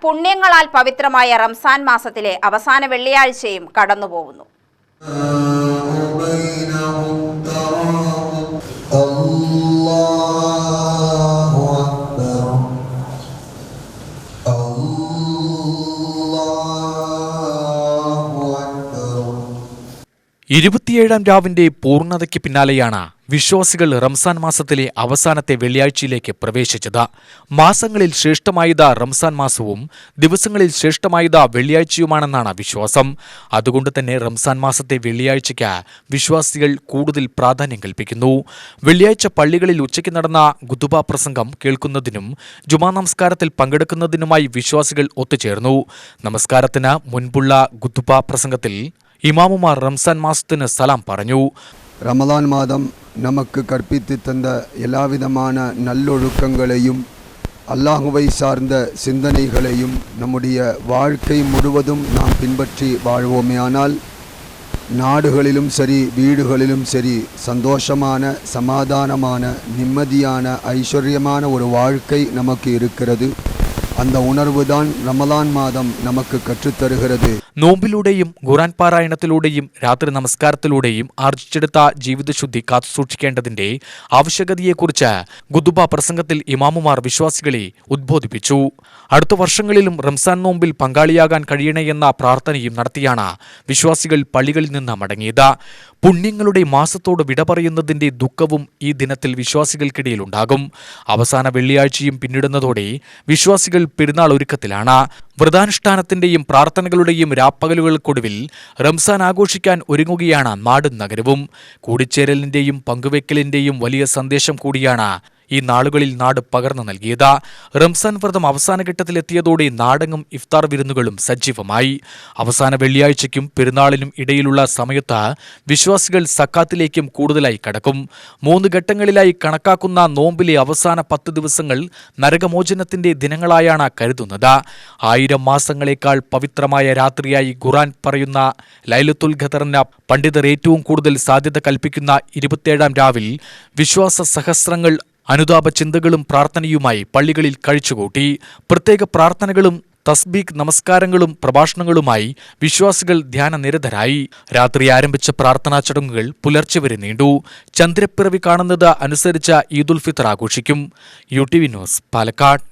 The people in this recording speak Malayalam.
പുണ്യങ്ങളാൽ പവിത്രമായ റംസാൻ മാസത്തിലെ അവസാന വെള്ളിയാഴ്ചയും കടന്നുപോകുന്നു. ഇരുപത്തിയേഴാം രാവിന്റെ പൂർണ്ണതയ്ക്ക് പിന്നാലെയാണ് വിശ്വാസികൾ റംസാൻ മാസത്തിലെ അവസാനത്തെ വെള്ളിയാഴ്ചയിലേക്ക് പ്രവേശിച്ചത്. മാസങ്ങളിൽ ശ്രേഷ്ഠമായത് റംസാൻ മാസവും ദിവസങ്ങളിൽ ശ്രേഷ്ഠമായത് വെള്ളിയാഴ്ചയുമാണെന്നാണ് വിശ്വാസം. അതുകൊണ്ട് തന്നെ റംസാൻ മാസത്തെ വെള്ളിയാഴ്ചയ്ക്ക് വിശ്വാസികൾ കൂടുതൽ പ്രാധാന്യം കൽപ്പിക്കുന്നു. വെള്ളിയാഴ്ച പള്ളികളിൽ ഉച്ചയ്ക്ക് നടന്ന ഖുതുബ പ്രസംഗം കേൾക്കുന്നതിനും ജുമാ നമസ്കാരത്തിൽ പങ്കെടുക്കുന്നതിനുമായി വിശ്വാസികൾ ഒത്തുചേർന്നു. നമസ്കാരത്തിന് മുൻപുള്ള ഖുതുബ പ്രസംഗത്തിൽ ഇമാമുമാർ റംസാൻ മാസത്തിന് സലാം പറഞ്ഞു. റമദാൻ മാதம் நமக்கு கற்பித்து தந்த எல்லாவிதமான நல்லொழுக்கங்களையும் அல்லாஹுவை சார்ந்த சிந்தனைகளையும் நம்முடைய வாழ்க்கை முழுவதும் நாம் பின்பற்றி வாழ்வோமேயானால் நாடுகளிலும் சரி வீடுகளிலும் சரி சந்தோஷமான சமாதானமான நிம்மதியான ஐஸ்வர்யமான ஒரு வாழ்க்கை நமக்கு இருக்கிறது. அந்த உணர்வுதான் ரமலான் மாதம் நமக்கு கற்றுத்தருகிறது. നോമ്പിലൂടെയും ഖുർആൻ പാരായണത്തിലൂടെയും രാത്രി നമസ്കാരത്തിലൂടെയും ആർജിച്ചെടുത്ത ജീവിതശുദ്ധി കാത്തുസൂക്ഷിക്കേണ്ടതിന്റെ ആവശ്യകതയെക്കുറിച്ച് ഖുതുബ പ്രസംഗത്തിൽ ഇമാമുമാർ വിശ്വാസികളെ ഉദ്ബോധിപ്പിച്ചു. അടുത്ത വർഷങ്ങളിലും റംസാൻ നോമ്പിൽ പങ്കാളിയാകാൻ കഴിയണമെന്ന പ്രാർത്ഥനയും നടത്തിയാണ് വിശ്വാസികൾ പള്ളികളിൽ നിന്ന് മടങ്ങിയത്. പുണ്യങ്ങളുടെ മാസത്തോട് വിട പറയുന്നതിന്റെ ദുഃഖവും ഈ ദിനത്തിൽ വിശ്വാസികൾക്കിടയിലുണ്ടാകും. അവസാന വെള്ളിയാഴ്ചയും പിന്നിടുന്നതോടെ വിശ്വാസികൾ പെരുന്നാൾ ഒരുക്കത്തിലാണ്. വ്രതാനുഷ്ഠാനത്തിന്റെയും പ്രാർത്ഥനകളുടെയും രാപ്പകലുകൾക്കൊടുവിൽ റംസാൻ ആഘോഷിക്കാൻ ഒരുങ്ങുകയാണ് നാടും നഗരവും. കൂടിച്ചേരലിന്റെയും പങ്കുവെക്കലിന്റെയും വലിയ സന്ദേശം കൂടിയാണ് ഈ നാളുകളിൽ നാട് പകർന്നു നൽകിയത്. റംസാൻ വ്രതം അവസാന ഘട്ടത്തിലെത്തിയതോടെ നാടെങ്ങും ഇഫ്താർ വിരുന്നുകളും സജീവമായി. അവസാന വെള്ളിയാഴ്ചയ്ക്കും പെരുന്നാളിനും ഇടയിലുള്ള സമയത്ത് വിശ്വാസികൾ സക്കാത്തിലേക്കും കൂടുതലായി കടക്കും. 3 ഘട്ടങ്ങളിലായി കണക്കാക്കുന്ന നോമ്പിലെ അവസാന 10 ദിവസങ്ങൾ നരകമോചനത്തിന്റെ ദിനങ്ങളായാണ് കരുതുന്നത്. 1000 മാസങ്ങളെക്കാൾ പവിത്രമായ രാത്രിയായി ഖുർആൻ പറയുന്ന ലൈലത്തുൽ ഖദറിന് പണ്ഡിതർ ഏറ്റവും കൂടുതൽ സാധ്യത കൽപ്പിക്കുന്ന 27-ാം രാവിൽ വിശ്വാസ സഹസ്രങ്ങൾ അനുതാപ ചിന്തകളും പ്രാർത്ഥനയുമായി പള്ളികളിൽ കഴിച്ചുകൂട്ടി. പ്രത്യേക പ്രാർത്ഥനകളും തസ്ബീഖ് നമസ്കാരങ്ങളും പ്രഭാഷണങ്ങളുമായി വിശ്വാസികൾ ധ്യാനനിരതരായി. രാത്രി ആരംഭിച്ച പ്രാർത്ഥനാ ചടങ്ങുകൾ പുലർച്ചെ വരെ നീണ്ടു. ചന്ദ്രപ്പിറവി കാണുന്നത് അനുസരിച്ച് ഈദുൽ ഫിത്തർ ആഘോഷിക്കും. UTV news, Palakkad.